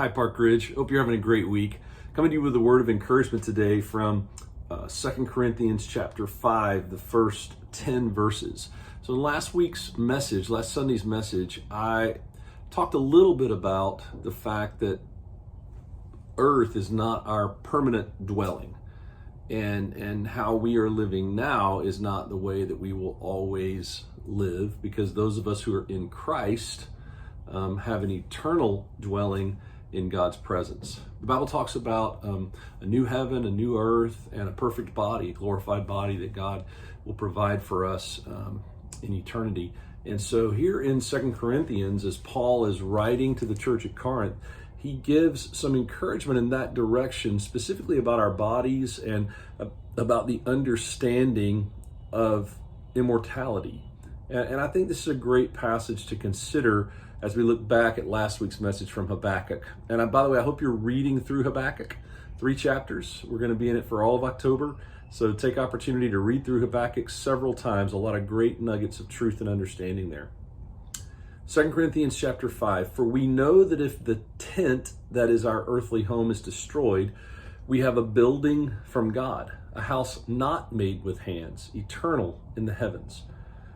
Hi, Park Ridge. Hope you're having a great week. Coming to you with a word of encouragement today from 2 Corinthians chapter 5, the first 10 verses. So in last Sunday's message, I talked a little bit about the fact that earth is not our permanent dwelling, and how we are living now is not the way that we will always live, because those of us who are in Christ have an eternal dwelling in God's presence. The Bible talks about a new heaven, a new earth, and a perfect body, a glorified body that God will provide for us in eternity. And so here in 2 Corinthians, as Paul is writing to the church at Corinth, he gives some encouragement in that direction, specifically about our bodies and about the understanding of immortality. And I think this is a great passage to consider as we look back at last week's message from Habakkuk. And by the way, I hope you're reading through Habakkuk, 3 chapters. We're going to be in it for all of October. So take opportunity to read through Habakkuk several times. A lot of great nuggets of truth and understanding there. 2 Corinthians chapter 5, for we know that if the tent that is our earthly home is destroyed, we have a building from God, a house not made with hands, eternal in the heavens.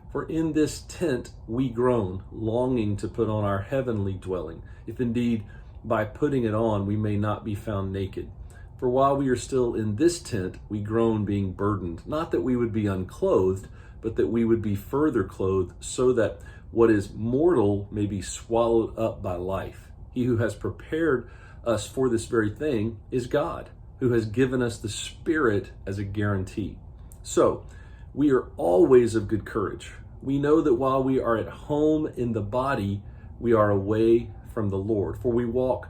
For in this tent we groan, longing to put on our heavenly dwelling, if indeed by putting it on we may not be found naked. For while we are still in this tent, we groan, being burdened, not that we would be unclothed, but that we would be further clothed, so that what is mortal may be swallowed up by life. He who has prepared us for this very thing is God, who has given us the Spirit as a guarantee. So, we are always of good courage. We know that while we are at home in the body, we are away from the Lord. For we walk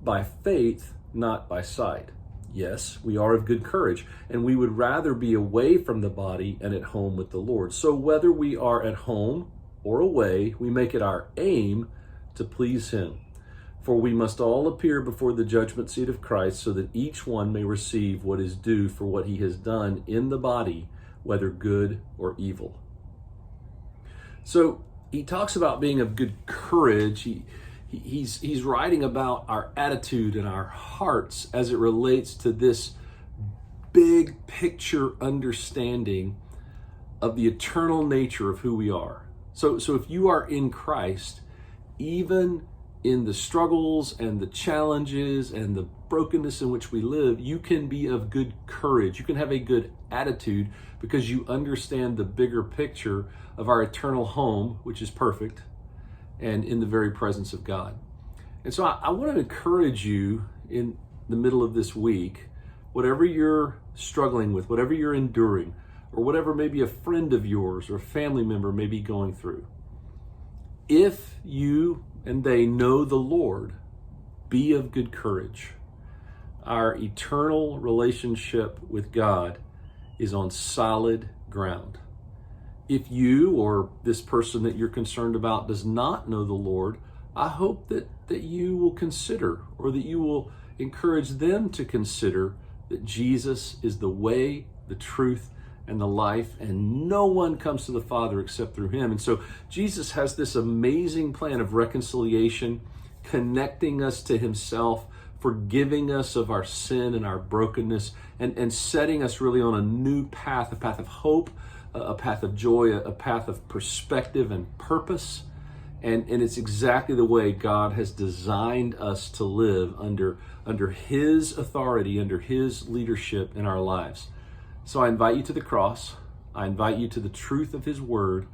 by faith, not by sight. Yes, we are of good courage, and we would rather be away from the body and at home with the Lord. So whether we are at home or away, we make it our aim to please Him. For we must all appear before the judgment seat of Christ, so that each one may receive what is due for what he has done in the body, whether good or evil. So he talks about being of good courage. He's writing about our attitude and our hearts as it relates to this big picture understanding of the eternal nature of who we are. So if you are in Christ, even in the struggles and the challenges and the brokenness in which we live, you can be of good courage. You can have a good attitude because you understand the bigger picture of our eternal home, which is perfect and in the very presence of God. And so I want to encourage you in the middle of this week, whatever you're struggling with, whatever you're enduring, or whatever maybe a friend of yours or a family member may be going through, if you and they know the Lord, be of good courage. Our eternal relationship with God is on solid ground. If you or this person that you're concerned about does not know the Lord, I hope that you will consider, or that you will encourage them to consider, that Jesus is the way, the truth, and the life, and no one comes to the Father except through Him. And so Jesus has this amazing plan of reconciliation, connecting us to Himself, forgiving us of our sin and our brokenness, and setting us really on a new path, a path of hope, a path of joy, a path of perspective and purpose. And it's exactly the way God has designed us to live under His authority, under His leadership in our lives. So I invite you to the cross, I invite you to the truth of His word,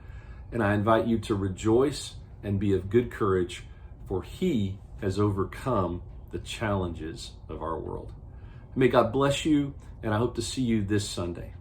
and I invite you to rejoice and be of good courage, for He has overcome the challenges of our world. May God bless you, and I hope to see you this Sunday.